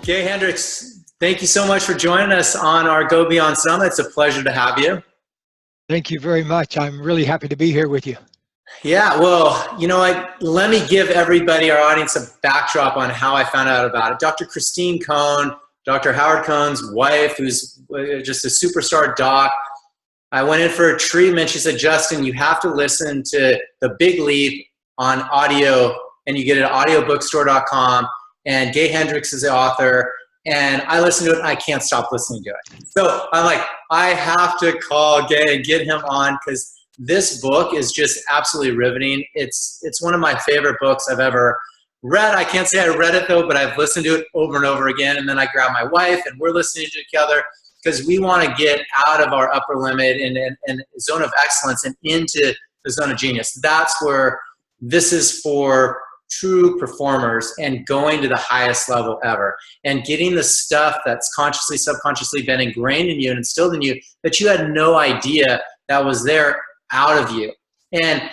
Gay Hendricks, thank you so much for joining us on our Go Beyond Summit. It's a pleasure to have you. Thank you very much. I'm really happy to be here with you. Yeah, well, you know what? Let me give everybody, our audience, a backdrop on how I found out about it. Dr. Christine Cohn, Dr. Howard Cohn's wife, who's just a superstar doc, I went in for a treatment. She said, Justin, you have to listen to The Big Leap on audio, and you get it at audiobookstore.com, and Gay Hendricks is the author, and I listened to it, and I can't stop listening to it. So I'm like, I have to call Gay and get him on, because this book is just absolutely riveting. It's one of my favorite books I've ever read. I can't say I read it though, but I've listened to it over and over again. And then I grab my wife and we're listening to it together because we want to get out of our upper limit and zone of excellence and into the zone of genius. That's where this is for true performers and going to the highest level ever and getting the stuff that's consciously, subconsciously been ingrained in you and instilled in you that you had no idea that was there out of you. And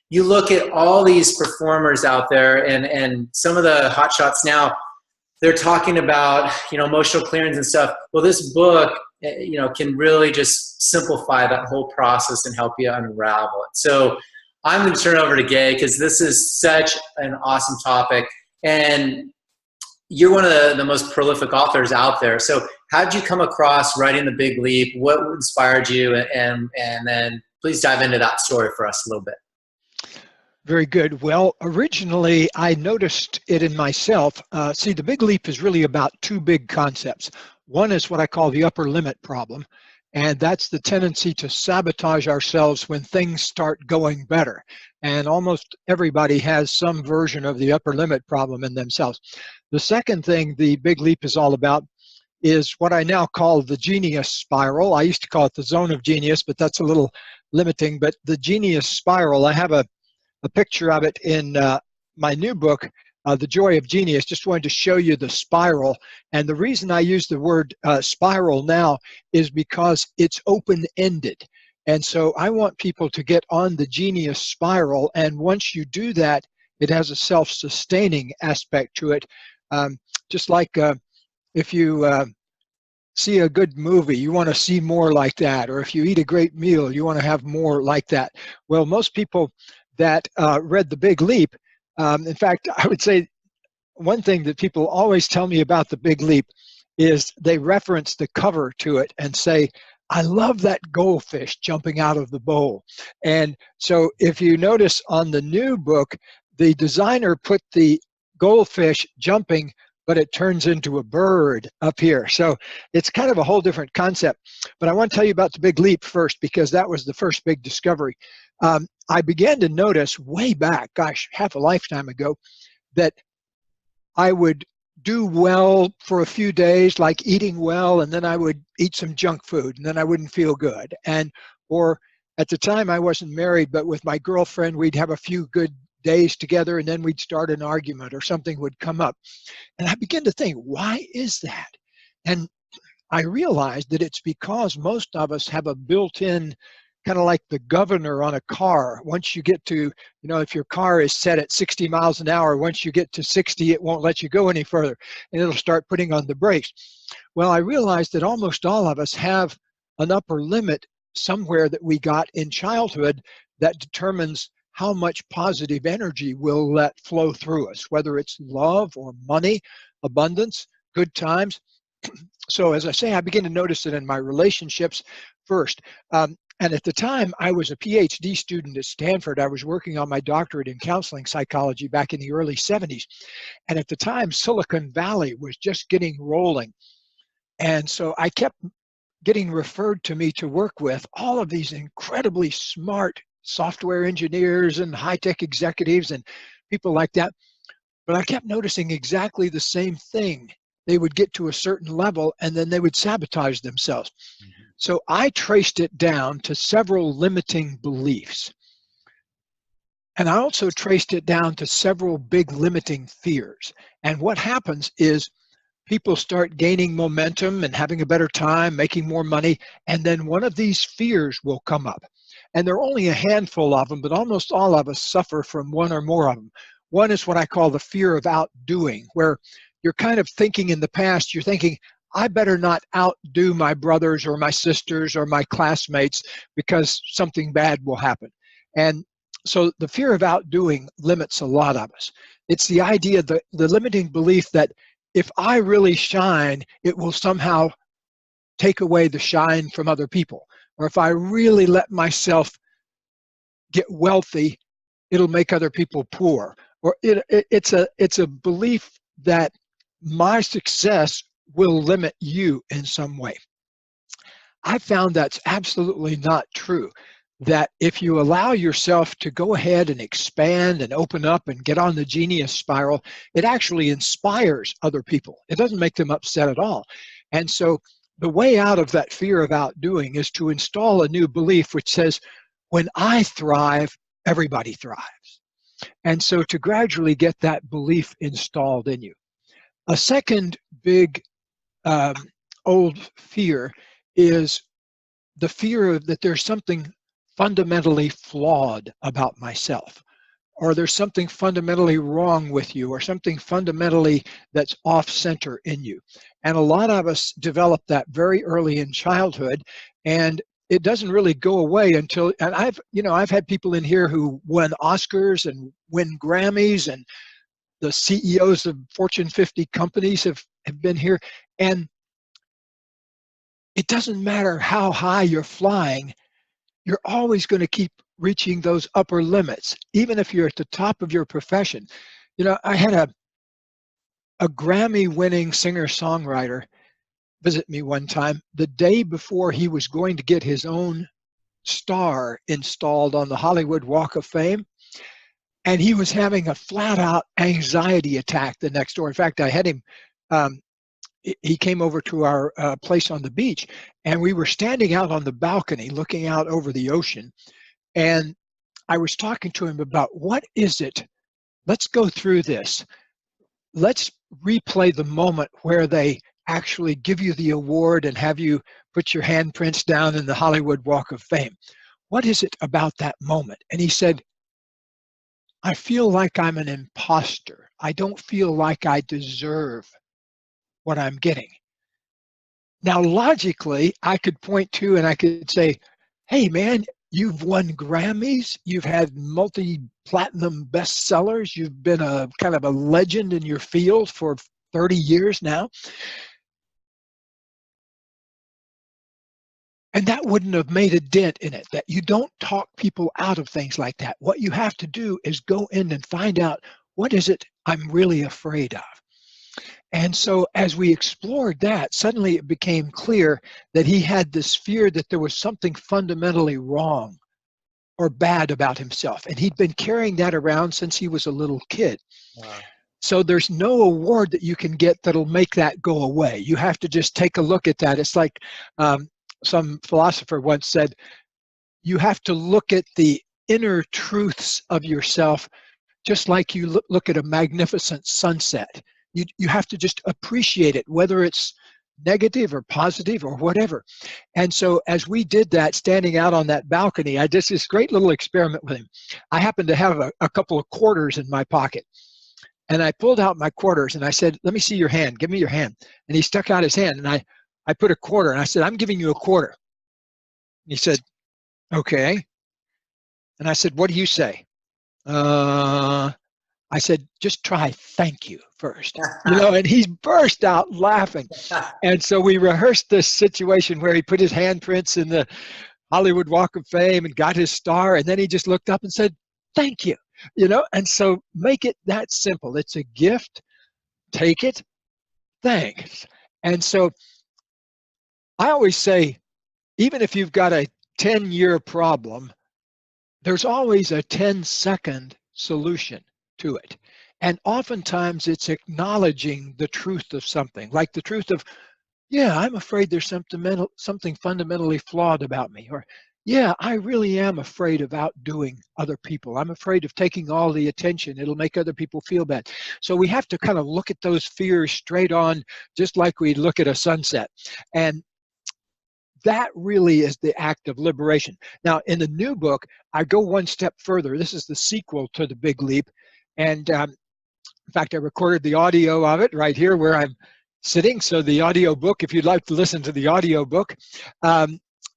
you look at all these performers out there and some of the hot shots now, they're talking about, emotional clearance and stuff. Well, this book, can really just simplify that whole process and help you unravel it. So I'm going to turn it over to Gay because this is such an awesome topic. And you're one of the most prolific authors out there. So how did you come across writing The Big Leap? What inspired you? And then please dive into that story for us a little bit. Very good. Well, originally I noticed it in myself. See, The Big Leap is really about two big concepts. One is what I call the upper limit problem, and that's the tendency to sabotage ourselves when things start going better. And almost everybody has some version of the upper limit problem in themselves. The second thing The Big Leap is all about is what I now call the genius spiral. I used to call it the zone of genius, but that's a little limiting. But the genius spiral, I have a picture of it in my new book, The Joy of Genius. Just wanted to show you the spiral. And the reason I use the word spiral now is because it's open-ended. And so I want people to get on the genius spiral. And once you do that, it has a self-sustaining aspect to it. Just like if you see a good movie, you want to see more like that. Or if you eat a great meal, you want to have more like that. Well, most people that read The Big Leap, in fact, I would say one thing that people always tell me about The Big Leap is they reference the cover to it and say, I love that goldfish jumping out of the bowl. And so if you notice on the new book, the designer put the goldfish jumping, but it turns into a bird up here. So it's kind of a whole different concept. But I want to tell you about The Big Leap first, because that was the first big discovery. I began to notice way back, gosh, half a lifetime ago, that I would do well for a few days, like eating well, and then I would eat some junk food, and then I wouldn't feel good. Or at the time I wasn't married, but with my girlfriend, we'd have a few good days together, and then we'd start an argument or something would come up. And I began to think, why is that? And I realized that it's because most of us have a built-in, kind of like the governor on a car. Once you get to, if your car is set at 60 miles an hour, once you get to 60, it won't let you go any further, and it'll start putting on the brakes. Well, I realized that almost all of us have an upper limit somewhere that we got in childhood that determines how much positive energy we'll let flow through us, whether it's love or money, abundance, good times. So as I say, I began to notice it in my relationships first. And at the time, I was a PhD student at Stanford. I was working on my doctorate in counseling psychology back in the early 70s. And at the time, Silicon Valley was just getting rolling. And so I kept getting referred to me to work with all of these incredibly smart software engineers and high-tech executives and people like that. But I kept noticing exactly the same thing. They would get to a certain level and then they would sabotage themselves. Mm-hmm. So I traced it down to several limiting beliefs. And I also traced it down to several big limiting fears. And what happens is people start gaining momentum and having a better time, making more money, and then one of these fears will come up. And there are only a handful of them, but almost all of us suffer from one or more of them. One is what I call the fear of outdoing, where you're kind of thinking in the past, you're thinking, I better not outdo my brothers or my sisters or my classmates because something bad will happen. And so the fear of outdoing limits a lot of us. It's the idea, the limiting belief that if I really shine, it will somehow take away the shine from other people. Or if I really let myself get wealthy, it'll make other people poor. Or it's a belief that my success will limit you in some way. I found that's absolutely not true. That if you allow yourself to go ahead and expand and open up and get on the genius spiral, it actually inspires other people. It doesn't make them upset at all. And so the way out of that fear of outdoing is to install a new belief which says, when I thrive, everybody thrives. And so to gradually get that belief installed in you. A second big old fear is the fear of that there's something fundamentally flawed about myself, or there's something fundamentally wrong with you, or something fundamentally that's off center in you. And a lot of us develop that very early in childhood, and it doesn't really go away until, and I've had people in here who won Oscars and win Grammys, and the CEOs of Fortune 50 companies have been here. And it doesn't matter how high you're flying, you're always going to keep reaching those upper limits, even if you're at the top of your profession. I had a Grammy-winning singer-songwriter visit me one time the day before he was going to get his own star installed on the Hollywood Walk of Fame. And he was having a flat-out anxiety attack the next door. In fact, I had him, he came over to our place on the beach, and we were standing out on the balcony looking out over the ocean. And I was talking to him about, what is it? Let's go through this. Let's replay the moment where they actually give you the award and have you put your handprints down in the Hollywood Walk of Fame. What is it about that moment? And he said, I feel like I'm an imposter. I don't feel like I deserve what I'm getting. Now, logically, I could point to and I could say, hey, man, you've won Grammys. You've had multi-platinum bestsellers. You've been a kind of a legend in your field for 30 years now. And that wouldn't have made a dent in it, that you don't talk people out of things like that. What you have to do is go in and find out, what is it I'm really afraid of? And so as we explored that, suddenly it became clear that he had this fear that there was something fundamentally wrong or bad about himself. And he'd been carrying that around since he was a little kid. Wow. So there's no award that you can get that'll make that go away. You have to just take a look at that. It's like some philosopher once said, you have to look at the inner truths of yourself just like you look at a magnificent sunset. You have to just appreciate it, whether it's negative or positive or whatever. And so as we did that, standing out on that balcony, I did this great little experiment with him. I happened to have a couple of quarters in my pocket. And I pulled out my quarters and I said, let me see your hand. Give me your hand. And he stuck out his hand and I put a quarter and I said, I'm giving you a quarter. And he said, okay. And I said, what do you say? I said, just try thank you first. And he burst out laughing. And so we rehearsed this situation where he put his handprints in the Hollywood Walk of Fame and got his star. And then he just looked up and said, thank you. And so make it that simple. It's a gift. Take it. Thanks. And so I always say, even if you've got a 10-year problem, there's always a 10-second solution to it. And oftentimes it's acknowledging the truth of something, like the truth of, yeah, I'm afraid there's something fundamentally flawed about me. Or, yeah, I really am afraid of outdoing other people. I'm afraid of taking all the attention. It'll make other people feel bad. So we have to kind of look at those fears straight on, just like we look at a sunset. And that really is the act of liberation. Now, in the new book, I go one step further. This is the sequel to The Big Leap. And In fact, I recorded the audio of it right here where I'm sitting. So the audio book, if you'd like to listen to the audio book,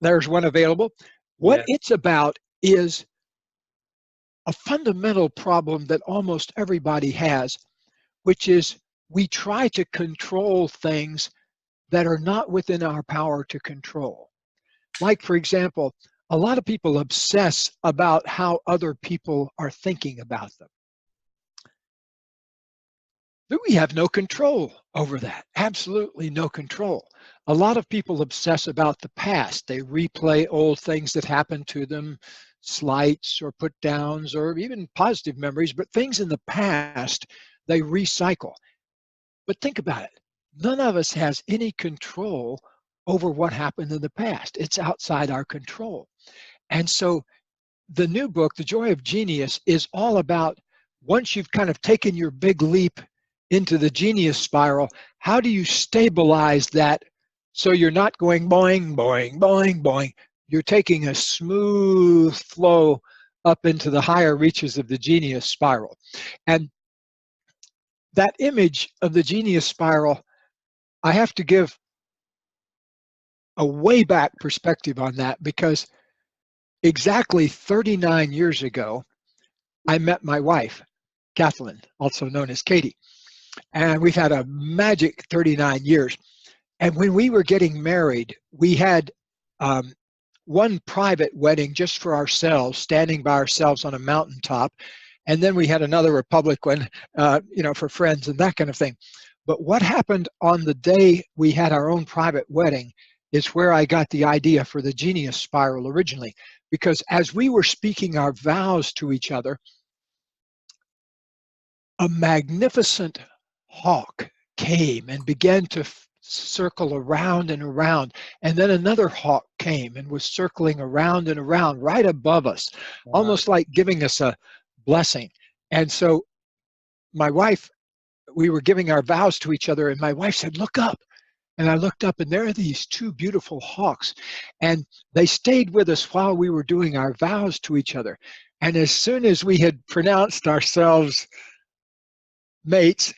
there's one available. What Yeah. it's about is a fundamental problem that almost everybody has, which is we try to control things that are not within our power to control. Like, for example, a lot of people obsess about how other people are thinking about them. But we have no control over that, absolutely no control. A lot of people obsess about the past. They replay old things that happened to them, slights or put downs or even positive memories, but things in the past they recycle. But think about it. None of us has any control over what happened in the past. It's outside our control. And so the new book, The Joy of Genius, is all about once you've kind of taken your big leap into the genius spiral, how do you stabilize that so you're not going boing, boing, boing, boing. You're taking a smooth flow up into the higher reaches of the genius spiral. And that image of the genius spiral, I have to give a way back perspective on that, because exactly 39 years ago, I met my wife, Kathleen, also known as Katie. And we've had a magic 39 years. And when we were getting married, we had one private wedding just for ourselves, standing by ourselves on a mountaintop. And then we had another public one, for friends and that kind of thing. But what happened on the day we had our own private wedding is where I got the idea for the genius spiral originally. Because as we were speaking our vows to each other, a magnificent hawk came and began to circle around and around. And then another hawk came and was circling around and around right above us, almost like giving us a blessing. And so my wife, we were giving our vows to each other, and my wife said, "Look up." And I looked up, and there are these two beautiful hawks. And they stayed with us while we were doing our vows to each other. And as soon as we had pronounced ourselves mates,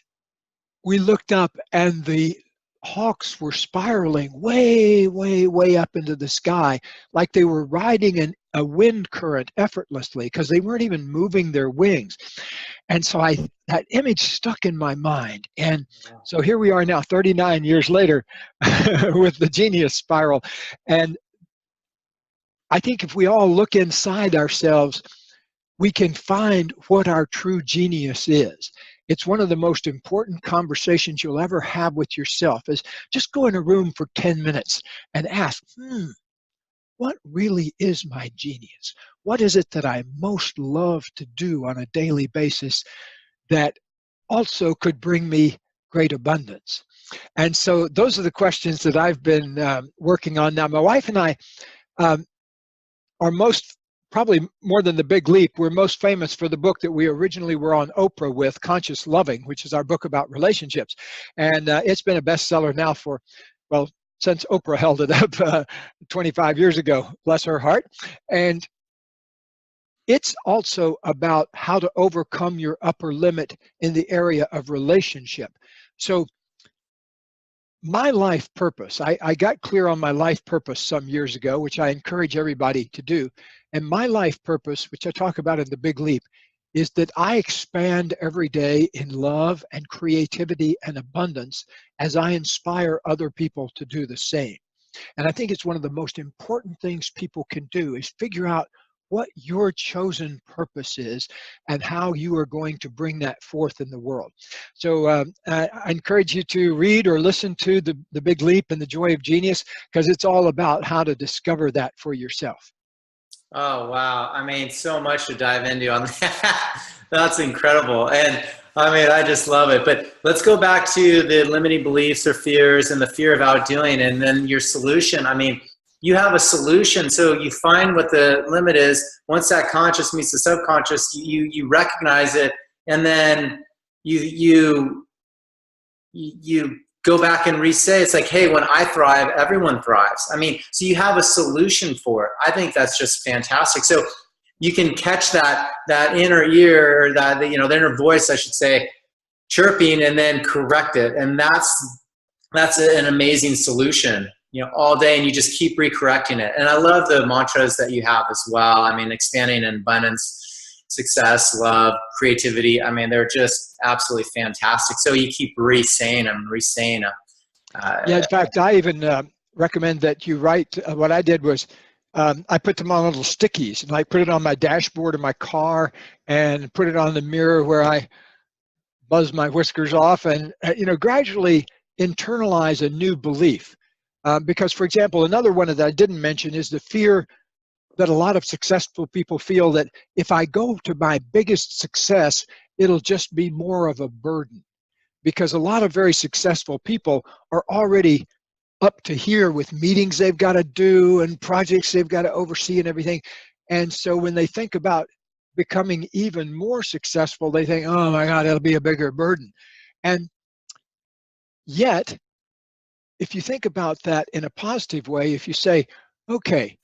we looked up, and the hawks were spiraling way, way, way up into the sky, like they were riding a wind current effortlessly, because they weren't even moving their wings. And so that image stuck in my mind. And so here we are now, 39 years later, with the genius spiral. And I think if we all look inside ourselves, we can find what our true genius is. It's one of the most important conversations you'll ever have with yourself, is just go in a room for 10 minutes and ask, what really is my genius? What is it that I most love to do on a daily basis that also could bring me great abundance? And so those are the questions that I've been working on. Now, my wife and I are probably more than The Big Leap, we're most famous for the book that we originally were on Oprah with, Conscious Loving, which is our book about relationships. And it's been a bestseller now for, well, since Oprah held it up 25 years ago, bless her heart. And it's also about how to overcome your upper limit in the area of relationship. So my life purpose, I got clear on my life purpose some years ago, which I encourage everybody to do. And my life purpose, which I talk about in The Big Leap, is that I expand every day in love and creativity and abundance as I inspire other people to do the same. And I think it's one of the most important things people can do, is figure out what your chosen purpose is and how you are going to bring that forth in the world. So I encourage you to read or listen to the Big Leap and The Joy of Genius, because it's all about how to discover that for yourself. Oh, wow. I mean, so much to dive into on that. That's incredible. And I mean, I just love it. But let's go back to the limiting beliefs or fears and the fear of outdoing, and then your solution. I mean, you have a solution. So you find what the limit is. Once that conscious meets the subconscious, you recognize it, and then you go back and re-say, it's like, hey, when I thrive, everyone thrives. I mean, so you have a solution for it. I think that's just fantastic. So you can catch that inner ear, or that, the inner voice, I should say, chirping and then correct it. And that's an amazing solution, you know, all day, and you just keep recorrecting it. And I love the mantras that you have as well. I mean, expanding in abundance, success, love, creativity. I mean, they're just absolutely fantastic. So you keep re-saying them. Yeah, in fact, I even recommend that you write. What I did was I put them on little stickies, and I put it on my dashboard of my car and put it on the mirror where I buzz my whiskers off, and gradually internalize a new belief. Because, for example, another one that I didn't mention is the fear that a lot of successful people feel that if I go to my biggest success, it'll just be more of a burden. Because a lot of very successful people are already up to here with meetings they've got to do and projects they've got to oversee and everything. And so when they think about becoming even more successful, they think, oh my God, it'll be a bigger burden. And yet, if you think about that in a positive way, if you say, okay,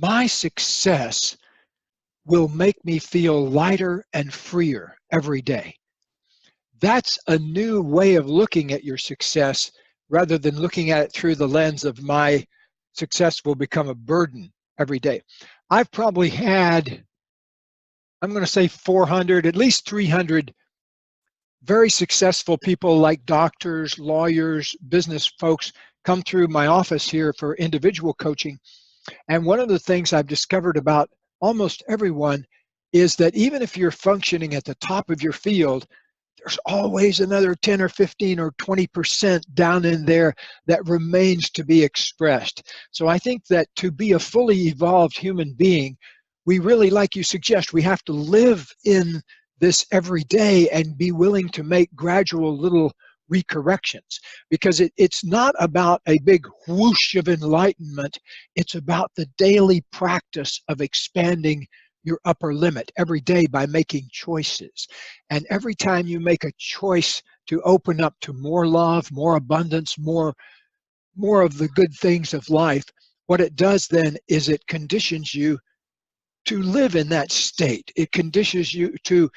my success will make me feel lighter and freer every day. That's a new way of looking at your success rather than looking at it through the lens of my success will become a burden every day. I've probably had, I'm going to say 400, at least 300 very successful people like doctors, lawyers, business folks come through my office here for individual coaching. And one of the things I've discovered about almost everyone is that even if you're functioning at the top of your field, there's always another 10 or 15 or 20% down in there that remains to be expressed. So I think that to be a fully evolved human being, we really, like you suggest, we have to live in this every day and be willing to make gradual little recorrections, because it's not about a big whoosh of enlightenment. It's about the daily practice of expanding your upper limit every day by making choices. And every time you make a choice to open up to more love, more abundance, more of the good things of life, what it does then is it conditions you to live in that state. It conditions you to,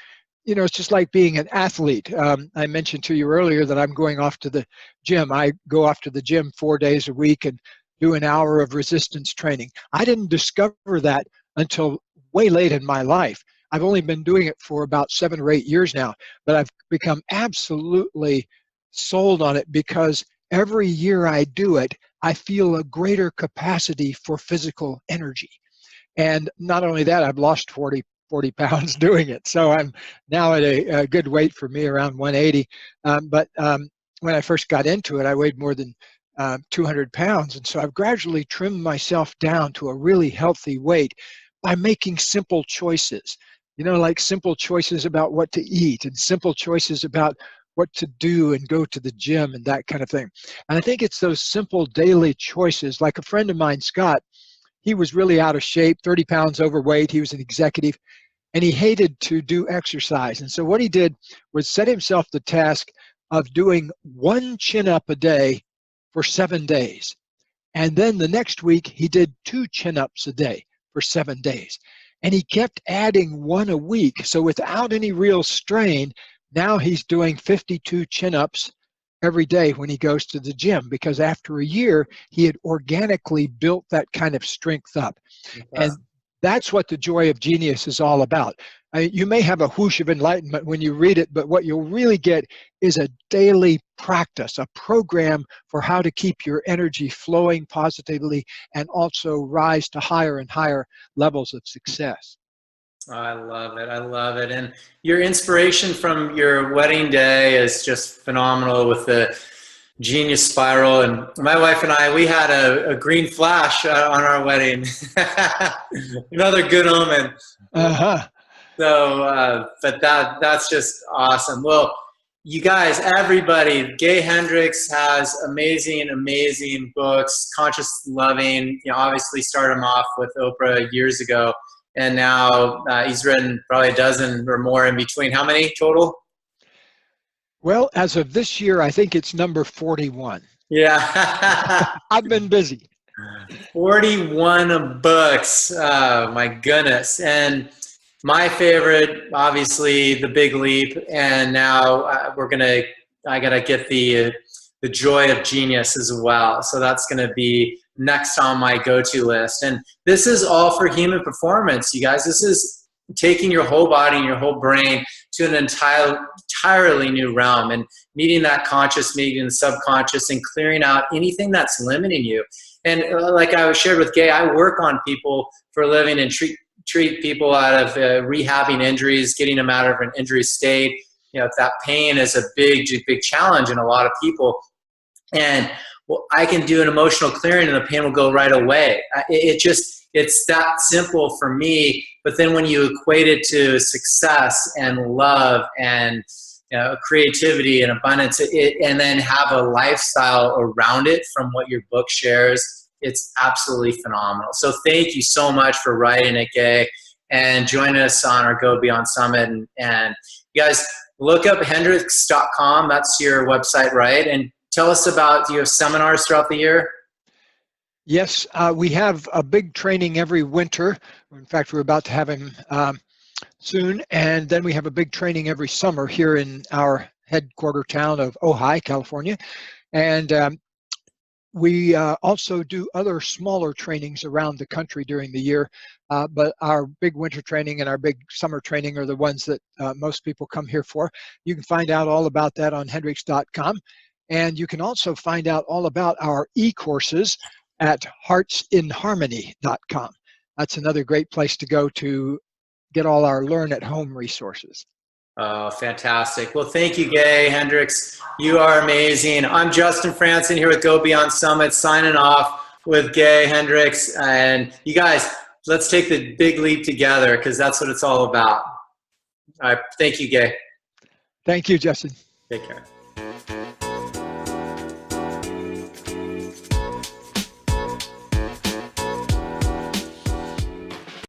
it's just like being an athlete. I mentioned to you earlier that I'm going off to the gym. I go off to the gym 4 days a week and do an hour of resistance training. I didn't discover that until way late in my life. I've only been doing it for about 7 or 8 years now, but I've become absolutely sold on it because every year I do it, I feel a greater capacity for physical energy. And not only that, I've lost 40 pounds doing it. So I'm now at a good weight for me, around 180. But when I first got into it, I weighed more than 200 pounds. And so I've gradually trimmed myself down to a really healthy weight by making simple choices, like simple choices about what to eat and simple choices about what to do and go to the gym and that kind of thing. And I think it's those simple daily choices. Like a friend of mine, Scott, he was really out of shape, 30 pounds overweight. He was an executive and he hated to do exercise. And so what he did was set himself the task of doing 1 chin-up a day for 7 days. And then the next week, he did 2 chin-ups a day for 7 days. And he kept adding 1 a week. So without any real strain, now he's doing 52 chin-ups every day when he goes to the gym, because after a year, he had organically built that kind of strength up. And that's what the Joy of Genius is all about. You may have a whoosh of enlightenment when you read it, but what you'll really get is a daily practice, a program for how to keep your energy flowing positively and also rise to higher and higher levels of success. Oh, I love it. I love it. And your inspiration from your wedding day is just phenomenal with the genius spiral. And my wife and I, we had a green flash on our wedding. Another good omen. So, but that's just awesome. Well, you guys, everybody, Gay Hendricks has amazing, amazing books, conscious loving. Obviously started him off with Oprah years ago. And now he's written probably a dozen or more in between. How many total? Well, as of this year, I think it's number 41. Yeah. I've been busy. 41 books. Oh, my goodness. And My favorite, obviously, the Big Leap, and now I gotta get the Joy of Genius as well. So that's gonna be next on my go-to list. And this is all for human performance, you guys. This is taking your whole body and your whole brain to an entirely new realm, and meeting that conscious, meeting the subconscious, and clearing out anything that's limiting you. And like I shared with Gay, I work on people for a living and treat people out of rehabbing injuries, getting them out of an injury state. You know, if that pain is a big challenge in a lot of people, and well, I can do an emotional clearing and the pain will go right away. It's that simple for me. But then when you equate it to success and love and creativity and abundance, and then have a lifestyle around it from what your book shares, it's absolutely phenomenal. So thank you so much for writing it, Gay, and joining us on our Go Beyond Summit. And you guys, look up Hendricks.com. That's your website, right? And tell us about, do you have seminars throughout the year? Yes, we have a big training every winter. In fact, we're about to have him soon. And then we have a big training every summer here in our headquarter town of Ojai, California. And we also do other smaller trainings around the country during the year. But our big winter training and our big summer training are the ones that most people come here for. You can find out all about that on Hendricks.com. And you can also find out all about our e-courses at heartsinharmony.com. That's another great place to go to get all our learn at home resources. Oh, fantastic. Well, thank you, Gay Hendricks. You are amazing. I'm Justin Franson here with Go Beyond Summit, signing off with Gay Hendricks. And you guys, let's take the big leap together, because that's what it's all about. All right. Thank you, Gay. Thank you, Justin. Take care.